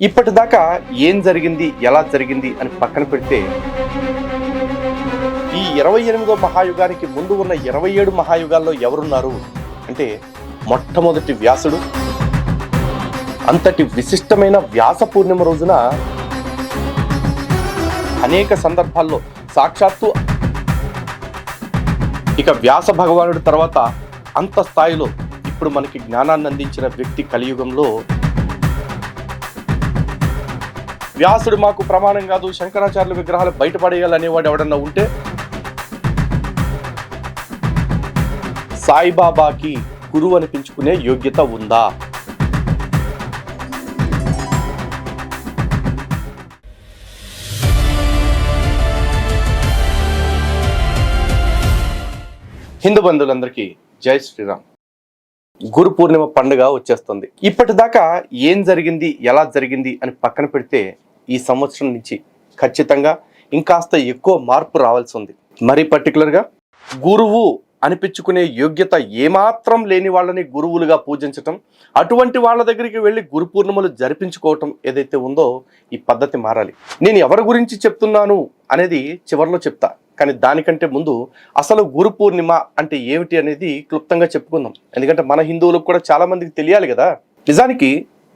ఇప్పటిదాకా ఏం జరిగింది, ఎలా జరిగింది అని పక్కన పెడితే ఈ 28వ మహాయుగానికి ముందు ఉన్న 27 మహాయుగాల్లో ఎవరున్నారు అంటే మొట్టమొదటి వ్యాసుడు. అంతటి విశిష్టమైన వ్యాస పూర్ణిమ రోజున అనేక సందర్భాల్లో సాక్షాత్తు ఇక వ్యాస భగవానుడి తర్వాత అంత స్థాయిలో ఇప్పుడు మనకి జ్ఞానాన్ని అందించిన వ్యక్తి కలియుగంలో వ్యాసుడు మాకు ప్రమాణం కాదు, శంకరాచార్యుల విగ్రహాలు బయటపడేయాలనేవాడు ఎవడన్నా ఉంటే సాయిబాబాకి గురువు అనిపించుకునే యోగ్యత ఉందా? హిందూ బంధువులందరికీ జై శ్రీరామ్. గురు పూర్ణిమ పండుగ వచ్చేస్తుంది. ఇప్పటిదాకా ఏం జరిగింది, ఎలా జరిగింది అని పక్కన పెడితే ఈ సంవత్సరం నుంచి ఖచ్చితంగా ఇంకాస్త ఎక్కువ మార్పు రావాల్సి ఉంది. మరి పర్టికులర్గా గురువు అనిపించుకునే యోగ్యత ఏమాత్రం లేని వాళ్ళని గురువులుగా పూజించటం, అటువంటి వాళ్ళ దగ్గరికి వెళ్ళి గురు పూర్ణిమలు జరిపించుకోవటం ఏదైతే ఉందో ఈ పద్ధతి మారాలి. నేను ఎవరి గురించి చెప్తున్నాను అనేది చివరిలో చెప్తా, కానీ దానికంటే ముందు అసలు గురు పూర్ణిమ అంటే ఏమిటి అనేది క్లుప్తంగా చెప్పుకుందాం. ఎందుకంటే మన హిందువులకు కూడా చాలా మందికి తెలియాలి కదా. నిజానికి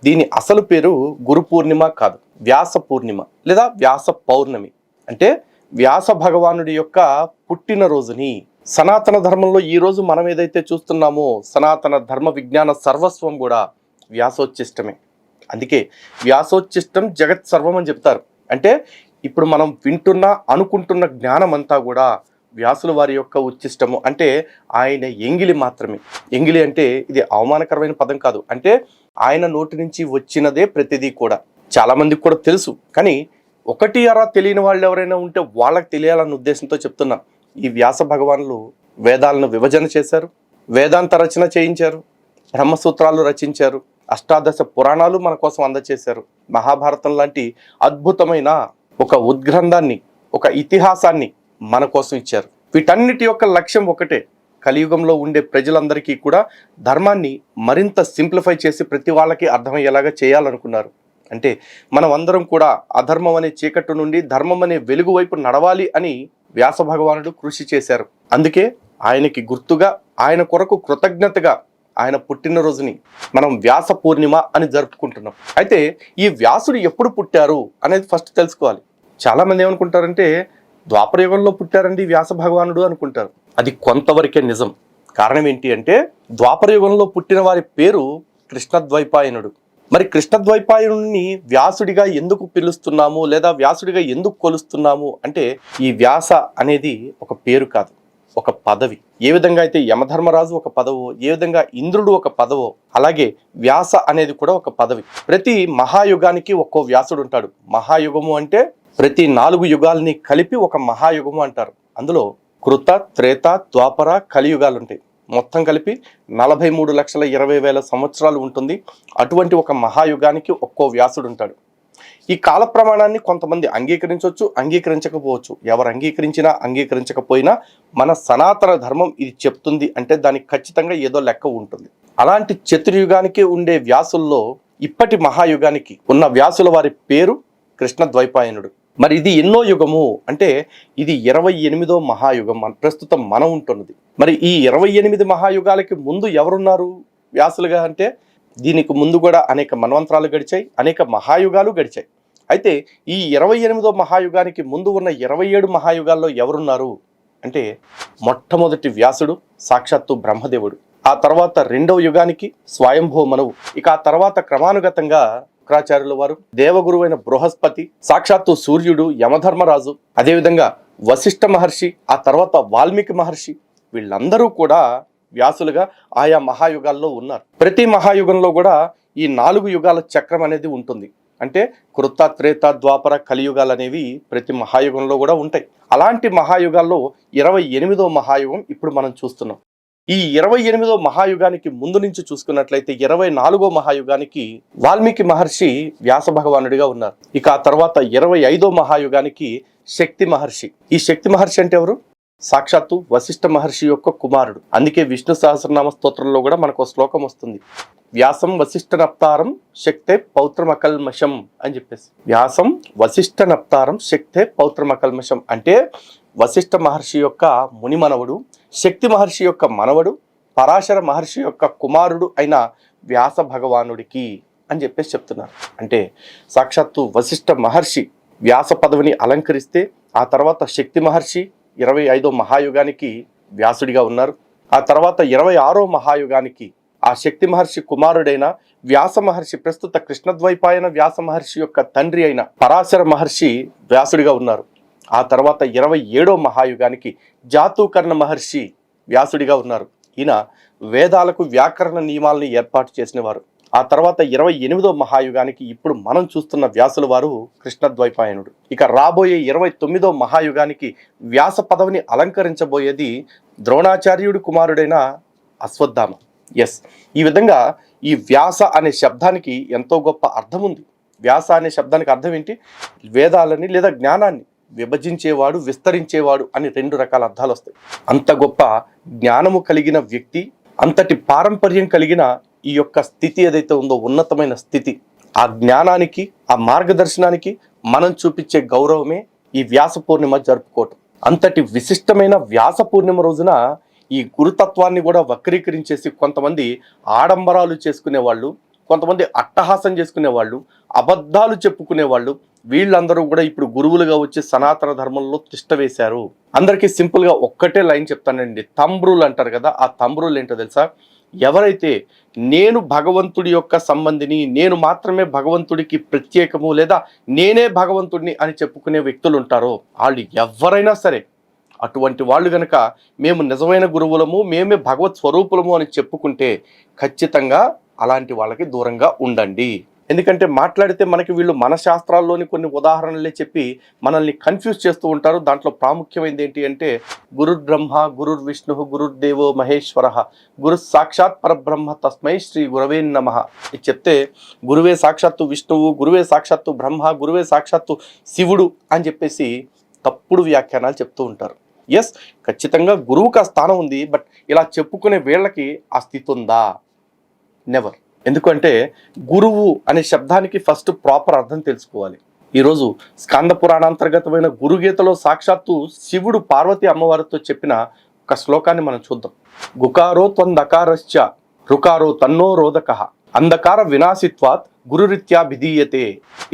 దీని అసలు పేరు గురు పూర్ణిమ కాదు, వ్యాస పూర్ణిమ లేదా వ్యాస పౌర్ణమి. అంటే వ్యాస భగవానుడి యొక్క పుట్టినరోజుని సనాతన ధర్మంలో ఈ రోజు మనం ఏదైతే చూస్తున్నామో సనాతన ధర్మ విజ్ఞాన సర్వస్వం కూడా వ్యాసోచ్చిష్టమే. అందుకే వ్యాసోచ్చిష్టం జగత్ సర్వం అని చెప్తారు. అంటే ఇప్పుడు మనం వింటున్న అనుకుంటున్న జ్ఞానం అంతా కూడా వ్యాసుల వారి యొక్క ఉచ్చిష్టము. అంటే ఆయన ఎంగిలి మాత్రమే. ఎంగిలి అంటే ఇది అవమానకరమైన పదం కాదు, అంటే ఆయన నోటి నుంచి వచ్చినదే ప్రతిదీ కూడా. చాలా మందికి కూడా తెలుసు, కానీ ఒకటి అరా తెలియని వాళ్ళు ఎవరైనా ఉంటే వాళ్ళకి తెలియాలన్న ఉద్దేశంతో చెప్తున్నా. ఈ వ్యాస భగవానులు వేదాలను విభజన చేశారు, వేదాంత రచన చేయించారు, బ్రహ్మసూత్రాలు రచించారు, అష్టాదశ పురాణాలు మన కోసం అందచేశారు, మహాభారతం లాంటి అద్భుతమైన ఒక ఉద్గ్రంథాన్ని, ఒక ఇతిహాసాన్ని మన కోసం ఇచ్చారు. వీటన్నిటి యొక్క లక్ష్యం ఒకటే, కలియుగంలో ఉండే ప్రజలందరికీ కూడా ధర్మాన్ని మరింత సింప్లిఫై చేసి ప్రతి వాళ్ళకి అర్థమయ్యేలాగా చేయాలనుకున్నారు. అంటే మనం అందరం కూడా అధర్మం అనే చీకట్టు నుండి ధర్మం అనే వెలుగు వైపు నడవాలి అని వ్యాస భగవానుడు కృషి చేశారు. అందుకే ఆయనకి గుర్తుగా, ఆయన కొరకు కృతజ్ఞతగా ఆయన పుట్టినరోజుని మనం వ్యాస పూర్ణిమ అని జరుపుకుంటున్నాం. అయితే ఈ వ్యాసుడు ఎప్పుడు పుట్టారు అనేది ఫస్ట్ తెలుసుకోవాలి. చాలా మంది ఏమనుకుంటారంటే ద్వాపర యుగంలో పుట్టారండి వ్యాస భగవానుడు అనుకుంటారు. అది కొంతవరకే నిజం. కారణం ఏంటి అంటే ద్వాపర యుగంలో పుట్టిన వారి పేరు కృష్ణద్వైపాయనుడు. మరి కృష్ణద్వైపాయనుడిని వ్యాసుడిగా ఎందుకు పిలుస్తున్నాము లేదా వ్యాసుడిగా ఎందుకు కొలుస్తున్నాము అంటే ఈ వ్యాస అనేది ఒక పేరు కాదు, ఒక పదవి. ఏ విధంగా అయితే యమధర్మరాజు ఒక పదవో, ఏ విధంగా ఇంద్రుడు ఒక పదవో, అలాగే వ్యాస అనేది కూడా ఒక పదవి. ప్రతి మహాయుగానికి ఒక్కో వ్యాసుడు ఉంటాడు. మహాయుగము అంటే ప్రతి 4 యుగాల్ని కలిపి ఒక మహాయుగము అంటారు. అందులో కృత, త్రేత, ద్వాపర, కలియుగాలు ఉంటాయి. మొత్తం కలిపి 43,20,000 సంవత్సరాలు ఉంటుంది. అటువంటి ఒక మహాయుగానికి ఒక్కో వ్యాసుడు ఉంటాడు. ఈ కాల ప్రమాణాన్ని కొంతమంది అంగీకరించవచ్చు, అంగీకరించకపోవచ్చు. ఎవరు అంగీకరించినా అంగీకరించకపోయినా మన సనాతన ధర్మం ఇది చెప్తుంది అంటే దానికి ఖచ్చితంగా ఏదో లెక్క ఉంటుంది. అలాంటి చతుర్యుగానికి ఉండే వ్యాసుల్లో ఇప్పటి మహాయుగానికి ఉన్న వ్యాసుల వారి పేరు కృష్ణద్వైపాయనుడు. మరి ఇది ఎన్నో యుగము అంటే ఇది 28వ మహాయుగం ప్రస్తుతం మనం ఉంటున్నది. మరి ఈ 28 మహాయుగాలకి ముందు ఎవరున్నారు వ్యాసులుగా అంటే దీనికి ముందు కూడా అనేక మన్వంతరాలు గడిచాయి, అనేక మహాయుగాలు గడిచాయి. అయితే ఈ 28వ మహాయుగానికి ముందు ఉన్న 27 మహాయుగాల్లో ఎవరున్నారు అంటే మొట్టమొదటి వ్యాసుడు సాక్షాత్తు బ్రహ్మదేవుడు. ఆ తర్వాత 2వ యుగానికి స్వయంభూ మనువు. ఇక ఆ తర్వాత క్రమానుగతంగా శుక్రాచార్యుల వారు, దేవగురువైన బృహస్పతి, సాక్షాత్తు సూర్యుడు, యమధర్మరాజు, అదేవిధంగా వశిష్ఠ మహర్షి, ఆ తర్వాత వాల్మీకి మహర్షి, వీళ్ళందరూ కూడా వ్యాసులుగా ఆయా మహాయుగాల్లో ఉన్నారు. ప్రతి మహాయుగంలో కూడా ఈ 4 యుగాల చక్రం అనేది ఉంటుంది. అంటే కృత, త్రేత, ద్వాపర, కలియుగాలు అనేవి ప్రతి మహాయుగంలో కూడా ఉంటాయి. అలాంటి మహాయుగాల్లో 28వ మహాయుగం ఇప్పుడు మనం చూస్తున్నాం. ఈ 28వ మహాయుగానికి ముందు నుంచి చూసుకున్నట్లయితే 24వ మహాయుగానికి వాల్మీకి మహర్షి వ్యాస భగవానుడిగా ఉన్నారు. ఇక ఆ తర్వాత 25వ మహాయుగానికి శక్తి మహర్షి. ఈ శక్తి మహర్షి అంటే ఎవరు? సాక్షాత్తు వశిష్ఠ మహర్షి యొక్క కుమారుడు. అందుకే విష్ణు సహస్రనామ స్తోత్రంలో కూడా మనకు ఒక శ్లోకం వస్తుంది, వ్యాసం వశిష్ఠ నప్తారం శక్తే పౌత్రమకల్మషం అని చెప్పేసి. వ్యాసం వశిష్ఠ నప్తారం శక్తే పౌత్రమకల్మషం అంటే వశిష్ఠ మహర్షి యొక్క ముని మనవడు, శక్తి మహర్షి యొక్క మనవడు, పరాశర మహర్షి యొక్క కుమారుడు అయిన వ్యాస భగవానుడికి అని చెప్పేసి చెప్తున్నారు. అంటే సాక్షాత్తు వశిష్ఠ మహర్షి వ్యాస పదవిని అలంకరిస్తే ఆ తర్వాత శక్తి మహర్షి 25వ మహాయుగానికి వ్యాసుడిగా ఉన్నారు. ఆ తర్వాత 26వ మహాయుగానికి ఆ శక్తి మహర్షి కుమారుడైన వ్యాస మహర్షి, ప్రస్తుత కృష్ణద్వైపాయన వ్యాస మహర్షి యొక్క తండ్రి అయిన పరాశర మహర్షి వ్యాసుడిగా ఉన్నారు. ఆ తర్వాత 27వ మహాయుగానికి జాతూకర్ణ మహర్షి వ్యాసుడిగా ఉన్నారు. ఈయన వేదాలకు వ్యాకరణ నియమాలని ఏర్పాటు చేసిన వారు. ఆ తర్వాత 28వ మహాయుగానికి ఇప్పుడు మనం చూస్తున్న వ్యాసుల వారు కృష్ణద్వైపాయనుడు. ఇక రాబోయే 29వ మహాయుగానికి వ్యాస పదవిని అలంకరించబోయేది ద్రోణాచార్యుడి కుమారుడైన అశ్వత్థామ. ఈ విధంగా ఈ వ్యాస అనే శబ్దానికి ఎంతో గొప్ప అర్థం ఉంది. వ్యాస అనే శబ్దానికి అర్థం ఏంటి? వేదాలని లేదా జ్ఞానాన్ని విభజించేవాడు, విస్తరించేవాడు అని 2 రకాల అర్థాలు వస్తాయి. అంత గొప్ప జ్ఞానము కలిగిన వ్యక్తి, అంతటి పారంపర్యం కలిగిన ఈ యొక్క స్థితి ఏదైతే ఉందో, ఉన్నతమైన స్థితి, ఆ జ్ఞానానికి, ఆ మార్గదర్శనానికి మనం చూపించే గౌరవమే ఈ వ్యాస పూర్ణిమ జరుపుకోవటం. అంతటి విశిష్టమైన వ్యాస పూర్ణిమ రోజున ఈ గురుతత్వాన్ని కూడా వక్రీకరించేసి కొంతమంది ఆడంబరాలు చేసుకునే వాళ్ళు, కొంతమంది అట్టహాసం చేసుకునే వాళ్ళు, అబద్ధాలు చెప్పుకునే వాళ్ళు, వీళ్ళందరూ కూడా ఇప్పుడు గురువులుగా వచ్చి సనాతన ధర్మంలో తిష్ట వేశారు. అందరికీ సింపుల్గా ఒక్కటే లైన్ చెప్తానండి. తంబ్రులు అంటారు కదా, ఆ తంబ్రులు ఏంటో తెలుసా? ఎవరైతే నేను భగవంతుడి యొక్క సంబంధిని, నేను మాత్రమే భగవంతుడికి ప్రత్యేకము, లేదా నేనే భగవంతుడిని అని చెప్పుకునే వ్యక్తులు ఉంటారో వాళ్ళు ఎవరైనా సరే, అటువంటి వాళ్ళు గనక మేము నిజమైన గురువులము, మేమే భగవత్ స్వరూపులము అని చెప్పుకుంటే ఖచ్చితంగా అలాంటి వాళ్ళకి దూరంగా ఉండండి. ఎందుకంటే మాట్లాడితే మనకి వీళ్ళు మన శాస్త్రాల్లోని కొన్ని ఉదాహరణలే చెప్పి మనల్ని కన్ఫ్యూజ్ చేస్తూ ఉంటారు. దాంట్లో ప్రాముఖ్యమైనది ఏంటి అంటే గురుర్ బ్రహ్మ గురుర్ విష్ణు గురుర్దేవో మహేశ్వర గురు సాక్షాత్ పరబ్రహ్మ తస్మై శ్రీ గురవే నమః. ఇది చెప్తే గురువే సాక్షాత్తు విష్ణువు, గురువే సాక్షాత్తు బ్రహ్మ, గురువే సాక్షాత్తు శివుడు అని చెప్పేసి తప్పుడు వ్యాఖ్యానాలు చెప్తూ ఉంటారు. ఖచ్చితంగా గురువుకి ఆ స్థానం ఉంది. బట్ ఇలా చెప్పుకునే వీళ్ళకి ఆ స్థితి ఉందా? నెవర్. ఎందుకంటే గురువు అనే శబ్దానికి ఫస్ట్ ప్రాపర్ అర్థం తెలుసుకోవాలి. ఈరోజు స్కంద పురాణాంతర్గతమైన గురుగీతలో సాక్షాత్తు శివుడు పార్వతి అమ్మవారితో చెప్పిన ఒక శ్లోకాన్ని మనం చూద్దాం. గుకారో త్వందకారశ్చ రుకారో తన్నో రోదకః అంధకార వినాశిత్వాత్ గురురీత్యా భిధీయతే.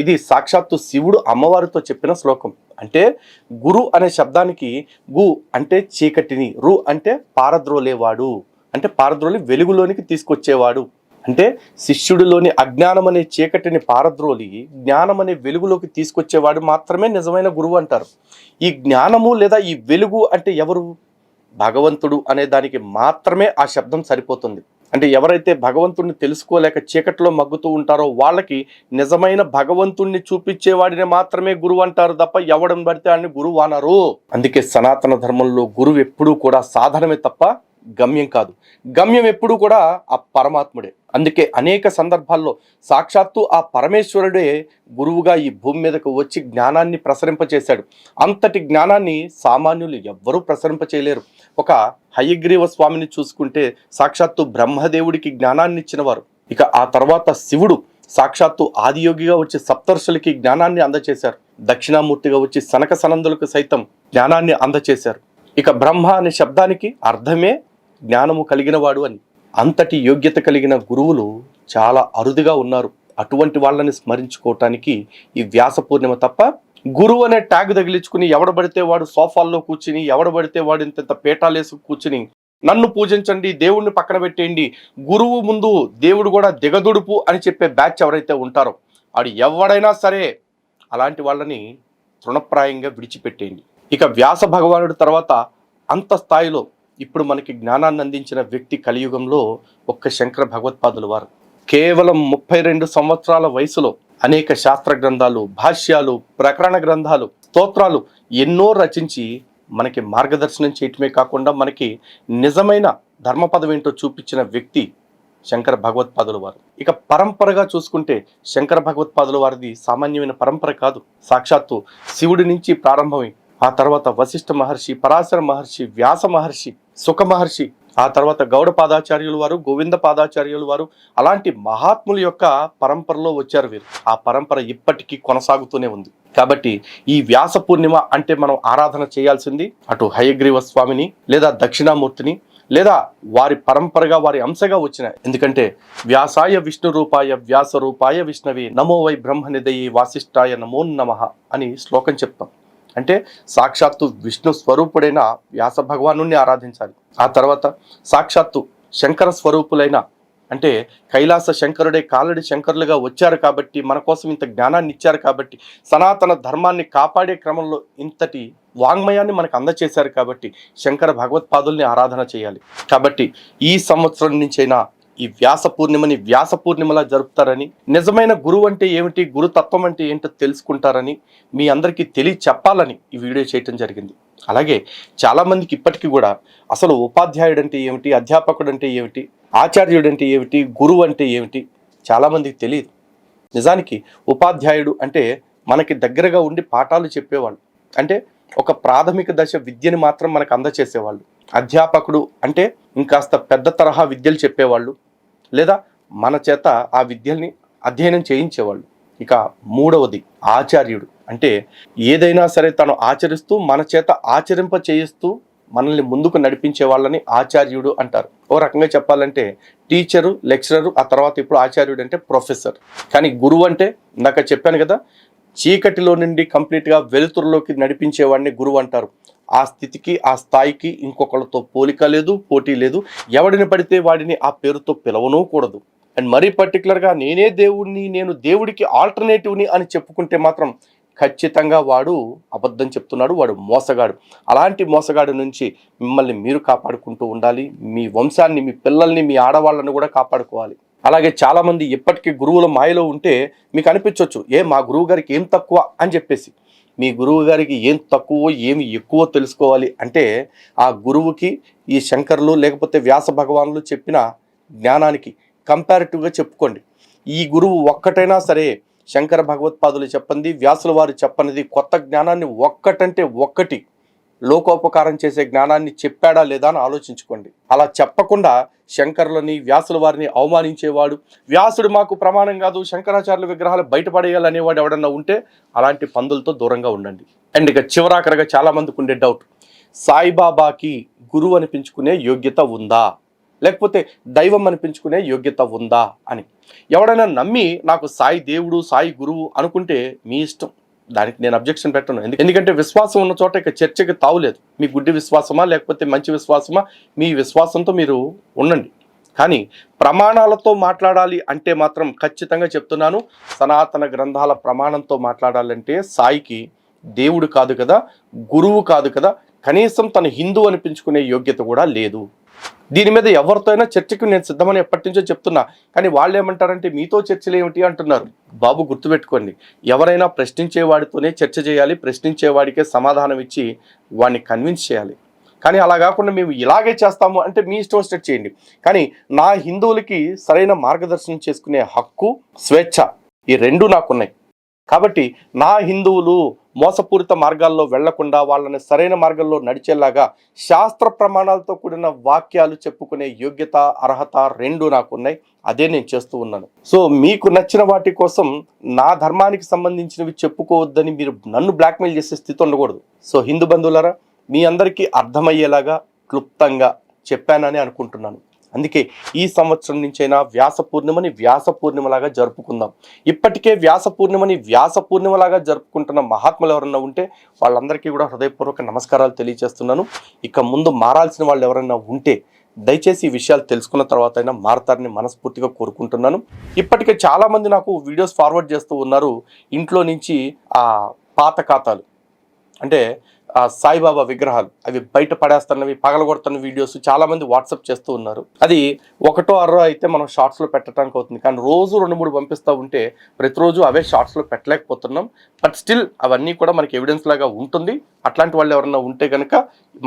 ఇది సాక్షాత్తు శివుడు అమ్మవారితో చెప్పిన శ్లోకం. అంటే గురు అనే శబ్దానికి గు అంటే చీకటిని, రు అంటే పారద్రోలేవాడు, అంటే పారద్రోలి వెలుగులోనికి తీసుకొచ్చేవాడు. అంటే శిష్యుడిలోని అజ్ఞానం అనే చీకటిని పారద్రోలి జ్ఞానం అనే వెలుగులోకి తీసుకొచ్చేవాడు మాత్రమే నిజమైన గురువు అంటారు. ఈ జ్ఞానము లేదా ఈ వెలుగు అంటే ఎవరు? భగవంతుడు అనే దానికి మాత్రమే ఆ శబ్దం సరిపోతుంది. అంటే ఎవరైతే భగవంతుడిని తెలుసుకోలేక చీకట్లో మగ్గుతూ ఉంటారో వాళ్ళకి నిజమైన భగవంతుణ్ణి చూపించేవాడిని మాత్రమే గురువు అంటారు తప్ప ఎవడం పడితే అని గురువు అనరు. అందుకే సనాతన ధర్మంలో గురువు ఎప్పుడూ కూడా సాధనమే తప్ప గమ్యం కాదు. గమ్యం ఎప్పుడూ కూడా ఆ పరమాత్ముడే. అందుకే అనేక సందర్భాల్లో సాక్షాత్తు ఆ పరమేశ్వరుడే గురువుగా ఈ భూమి మీదకు వచ్చి జ్ఞానాన్ని ప్రసరింపచేశాడు. అంతటి జ్ఞానాన్ని సామాన్యులు ఎవ్వరూ ప్రసరింపచేయలేరు. ఒక హయగ్రీవ స్వామిని చూసుకుంటే సాక్షాత్తు బ్రహ్మదేవుడికి జ్ఞానాన్ని ఇచ్చినవారు. ఇక ఆ తర్వాత శివుడు సాక్షాత్తు ఆదియోగిగా వచ్చి సప్తర్షులకి జ్ఞానాన్ని అందచేశారు. దక్షిణామూర్తిగా వచ్చి సనక సనందులకు సైతం జ్ఞానాన్ని అందచేశారు. ఇక బ్రహ్మ అనే శబ్దానికి అర్థమే జ్ఞానము కలిగిన వాడు అని. అంతటి యోగ్యత కలిగిన గురువులు చాలా అరుదుగా ఉన్నారు. అటువంటి వాళ్ళని స్మరించుకోవటానికి ఈ వ్యాస పూర్ణిమ తప్ప గురువు అనే ట్యాగ్ తగిలించుకుని ఎవడబడితే వాడు సోఫాల్లో కూర్చుని, ఎవడబడితే వాడు ఇంత పీఠాలేసు కూర్చుని నన్ను పూజించండి, దేవుణ్ణి పక్కన పెట్టేయండి, గురువు ముందు దేవుడు కూడా దిగదుడుపు అని చెప్పే బ్యాచ్ ఎవరైతే ఉంటారో వాడు ఎవడైనా సరే అలాంటి వాళ్ళని తృణప్రాయంగా విడిచిపెట్టేయండి. ఇక వ్యాస భగవానుడి తర్వాత అంత స్థాయిలో ఇప్పుడు మనకి జ్ఞానాన్ని అందించిన వ్యక్తి కలియుగంలో ఒక్క శంకర భగవత్పాదుల వారు. కేవలం 32 సంవత్సరాల వయసులో అనేక శాస్త్ర గ్రంథాలు, భాష్యాలు, ప్రకరణ గ్రంథాలు, స్తోత్రాలు ఎన్నో రచించి మనకి మార్గదర్శనం చేయటమే కాకుండా మనకి నిజమైన ధర్మపదం ఏంటో చూపించిన వ్యక్తి శంకర భగవత్పాదుల వారు. ఇక పరంపరగా చూసుకుంటే శంకర భగవత్పాదుల వారిది సామాన్యమైన పరంపర కాదు. సాక్షాత్తు శివుడి నుంచి ప్రారంభమై ఆ తర్వాత వశిష్ఠ మహర్షి, పరాశర మహర్షి, వ్యాస మహర్షి, సుఖ మహర్షి, ఆ తర్వాత గౌడ పాదాచార్యులు వారు, గోవింద పాదాచార్యులు వారు, అలాంటి మహాత్ముల యొక్క పరంపరలో వచ్చారు వీరు. ఆ పరంపర ఇప్పటికీ కొనసాగుతూనే ఉంది. కాబట్టి ఈ వ్యాస పూర్ణిమ అంటే మనం ఆరాధన చేయాల్సింది అటు హయగ్రీవ స్వామిని, లేదా దక్షిణామూర్తిని, లేదా వారి పరంపరగా వారి అంశగా వచ్చిన. ఎందుకంటే వ్యాసాయ విష్ణు రూపాయ వ్యాస రూపాయ విష్ణవే నమో వై బ్రహ్మనిదయే వాసిష్ఠాయ నమో నమః అని శ్లోకం చెప్తాం. అంటే సాక్షాత్తు విష్ణు స్వరూపుడైన వ్యాస భగవాను ఆరాధించాలి. ఆ తర్వాత సాక్షాత్తు శంకర స్వరూపులైన, అంటే కైలాస శంకరుడే కాలడి శంకరులుగా వచ్చారు కాబట్టి, మన కోసం ఇంత జ్ఞానాన్ని ఇచ్చారు కాబట్టి, సనాతన ధర్మాన్ని కాపాడే క్రమంలో ఇంతటి వాంగ్మయాన్ని మనకు అందచేశారు కాబట్టి శంకర భగవత్పాదుల్ని ఆరాధన చేయాలి. కాబట్టి ఈ సంవత్సరం నుంచైనా ఈ వ్యాస పూర్ణిమని వ్యాస పూర్ణిమలా జరుపుతారని, నిజమైన గురువు అంటే ఏమిటి, గురుతత్వం అంటే ఏంటో తెలుసుకుంటారని మీ అందరికీ చెప్పాలని ఈ వీడియో చేయటం జరిగింది. అలాగే చాలామందికి ఇప్పటికీ కూడా అసలు ఉపాధ్యాయుడు అంటే ఏమిటి, అధ్యాపకుడు అంటే ఏమిటి, ఆచార్యుడు అంటే ఏమిటి, గురువు అంటే ఏమిటి చాలామందికి తెలియదు. నిజానికి ఉపాధ్యాయుడు అంటే మనకి దగ్గరగా ఉండి పాఠాలు చెప్పేవాళ్ళు, అంటే ఒక ప్రాథమిక దశ విద్యని మాత్రం మనకు అందచేసేవాళ్ళు. అధ్యాపకుడు అంటే ఇంకాస్త పెద్ద తరహా విద్యలు చెప్పేవాళ్ళు, లేదా మన చేత ఆ విద్యల్ని అధ్యయనం చేయించేవాళ్ళు. ఇక మూడవది ఆచార్యుడు, అంటే ఏదైనా సరే తను ఆచరిస్తూ మన చేత ఆచరింప చేయిస్తూ మనల్ని ముందుకు నడిపించే వాళ్ళని ఆచార్యుడు అంటారు. ఓ రకంగా చెప్పాలంటే టీచరు, లెక్చరరు, ఆ తర్వాత ఇప్పుడు ఆచార్యుడు అంటే ప్రొఫెసర్. కానీ గురువు అంటే ఇందాక చెప్పాను కదా, చీకటిలో నుండి కంప్లీట్గా వెలుతురులోకి నడిపించేవాడిని గురువు అంటారు. ఆ స్థితికి, ఆ స్థాయికి ఇంకొకళ్ళతో పోలిక లేదు, పోటీ లేదు. ఎవడిని పడితే వాడిని ఆ పేరుతో పిలవనూ కూడదు. అండ్ మరీ పర్టికులర్గా నేనే దేవుడిని, నేను దేవుడికి ఆల్టర్నేటివ్ని అని చెప్పుకుంటే మాత్రం ఖచ్చితంగా వాడు అబద్ధం చెప్తున్నాడు, వాడు మోసగాడు. అలాంటి మోసగాడు నుంచి మిమ్మల్ని మీరు కాపాడుకుంటూ ఉండాలి. మీ వంశాన్ని, మీ పిల్లల్ని, మీ ఆడవాళ్ళని కూడా కాపాడుకోవాలి. అలాగే చాలామంది ఇప్పటికీ గురువుల మాయలో ఉంటే మీకు అనిపించవచ్చు, మా గురువు గారికి ఏం తక్కువ అని చెప్పేసి. మీ గురువు గారికి ఏం తక్కువ ఏమి ఎక్కువ తెలుసుకోవాలి అంటే ఆ గురువుకి ఈ శంకరులు లేకపోతే వ్యాస భగవానులు చెప్పిన జ్ఞానానికి కంపారిటివ్గా చెప్పుకోండి. ఈ గురువు ఒక్కటైనా సరే శంకర భగవత్పాదులు చెప్పండి, వ్యాసుల వారు చెప్పనిది కొత్త జ్ఞానాన్ని ఒక్కటంటే ఒక్కటి లోకోపకారం చేసే జ్ఞానాన్ని చెప్పాడా లేదా అని ఆలోచించుకోండి. అలా చెప్పకుండా శంకరులని, వ్యాసుల వారిని అవమానించేవాడు, వ్యాసుడు మాకు ప్రమాణం కాదు, శంకరాచార్యుల విగ్రహాలు బయటపడేయాలనేవాడు ఎవడన్నా ఉంటే అలాంటి పందులతో దూరంగా ఉండండి. అండ్ ఇక చివరాఖరగా చాలా మందికి ఉండే డౌట్, సాయిబాబాకి గురువు అనిపించుకునే యోగ్యత ఉందా, లేకపోతే దైవం అనిపించుకునే యోగ్యత ఉందా అని. ఎవడైనా నమ్మి నాకు సాయి దేవుడు, సాయి గురువు అనుకుంటే మీ ఇష్టం, దానికి నేను అబ్జెక్షన్ పెట్టను. ఎందుకంటే విశ్వాసం ఉన్న చోట ఇక చర్చకి తావులేదు. మీ గుడ్డి విశ్వాసమా లేకపోతే మంచి విశ్వాసమా, మీ విశ్వాసంతో మీరు ఉండండి. కానీ ప్రమాణాలతో మాట్లాడాలి అంటే మాత్రం ఖచ్చితంగా చెప్తున్నాను, సనాతన గ్రంథాల ప్రమాణంతో మాట్లాడాలంటే సాయికి దేవుడు కాదు కదా, గురువు కాదు కదా, కనీసం తన హిందూ అనిపించుకునే యోగ్యత కూడా లేదు. దీని మీద ఎవరితో అయినా చర్చకు నేను సిద్ధమని ఎప్పటి నుంచో చెప్తున్నా, కానీ వాళ్ళు ఏమంటారంటే మీతో చర్చలు ఏమిటి అంటున్నారు. బాబు గుర్తుపెట్టుకోండి, ఎవరైనా ప్రశ్నించేవాడితోనే చర్చ చేయాలి, ప్రశ్నించేవాడికే సమాధానం ఇచ్చి వాడిని కన్విన్స్ చేయాలి. కానీ అలా కాకుండా మేము ఇలాగే చేస్తాము అంటే మీ ఇష్టం వచ్చినట్టు చేయండి. కానీ నా హిందువులకి సరైన మార్గదర్శనం చేసుకునే హక్కు, స్వేచ్ఛ ఈ రెండూ నాకున్నాయి. కాబట్టి నా హిందువులు మోసపూరిత మార్గాల్లో వెళ్లకుండా వాళ్ళని సరైన మార్గంలో నడిచేలాగా శాస్త్ర ప్రమాణాలతో కూడిన వాక్యాలు చెప్పుకునే యోగ్యత, అర్హత రెండూ నాకున్నాయి. అదే నేను చేస్తూ ఉన్నాను. సో మీకు నచ్చిన వాటి కోసం నా ధర్మానికి సంబంధించినవి చెప్పుకోవద్దని మీరు నన్ను బ్లాక్మెయిల్ చేసే స్థితి ఉండకూడదు. సో హిందూ బంధువులారా, మీ అందరికీ అర్థమయ్యేలాగా క్లుప్తంగా చెప్పానని అనుకుంటున్నాను. అందుకే ఈ సంవత్సరం నుంచైనా వ్యాస పూర్ణిమని వ్యాస పూర్ణిమలాగా జరుపుకుందాం. ఇప్పటికే వ్యాస పూర్ణిమని వ్యాస పూర్ణిమలాగా జరుపుకుంటున్న మహాత్ములు ఎవరన్నా ఉంటే వాళ్ళందరికీ కూడా హృదయపూర్వక నమస్కారాలు తెలియజేస్తున్నాను. ఇక ముందు మారాల్సిన వాళ్ళు ఎవరైనా ఉంటే దయచేసి ఈ విషయాలు తెలుసుకున్న తర్వాత అయినా మారతారని మనస్ఫూర్తిగా కోరుకుంటున్నాను. ఇప్పటికే చాలామంది నాకు వీడియోస్ ఫార్వర్డ్ చేస్తూ ఉన్నారు. ఇంట్లో నుంచి పాత ఖాతాలు, అంటే సాయిబాబా విగ్రహాలు అవి బయట పడేస్తున్నవి, పగలగొడుతున్న వీడియోస్ చాలామంది వాట్సాప్ చేస్తూ ఉన్నారు. అది ఒకటో అరో అయితే మనం షార్ట్స్లో పెట్టడానికి అవుతుంది, కానీ రోజు 2-3 పంపిస్తూ ఉంటే ప్రతిరోజు అవే షార్ట్స్లో పెట్టలేకపోతున్నాం. బట్ స్టిల్ అవన్నీ కూడా మనకి ఎవిడెన్స్ లాగా ఉంటుంది. అట్లాంటి వాళ్ళు ఎవరన్నా ఉంటే కనుక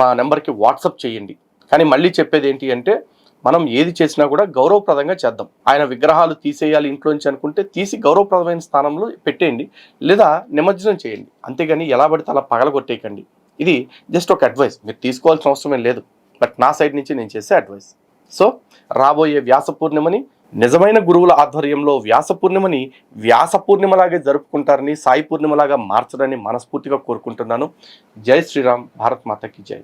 మా నెంబర్కి వాట్సాప్ చేయండి. కానీ మళ్ళీ చెప్పేది ఏంటి అంటే, మనం ఏది చేసినా కూడా గౌరవప్రదంగా చేద్దాం. ఆయన విగ్రహాలు తీసేయాలి ఇంట్లోంచి అనుకుంటే తీసి గౌరవప్రదమైన స్థానంలో పెట్టేయండి, లేదా నిమజ్జనం చేయండి. అంతేగాని ఎలా పడితే అలా పగలగొట్టేయకండి. ఇది జస్ట్ ఒక అడ్వైస్, మీరు తీసుకోవాల్సిన అవసరం లేదు, బట్ నా సైడ్ నుంచి నేను చేసే అడ్వైస్. సో రాబోయే వ్యాస పూర్ణిమని నిజమైన గురువుల ఆధ్వర్యంలో వ్యాస పూర్ణిమని వ్యాస పూర్ణిమలాగే జరుపుకుంటారని, సాయి పూర్ణిమలాగా మార్చడాన్ని మనస్ఫూర్తిగా కోరుకుంటున్నాను. జై శ్రీరామ్, భారత్ మాతకి జై.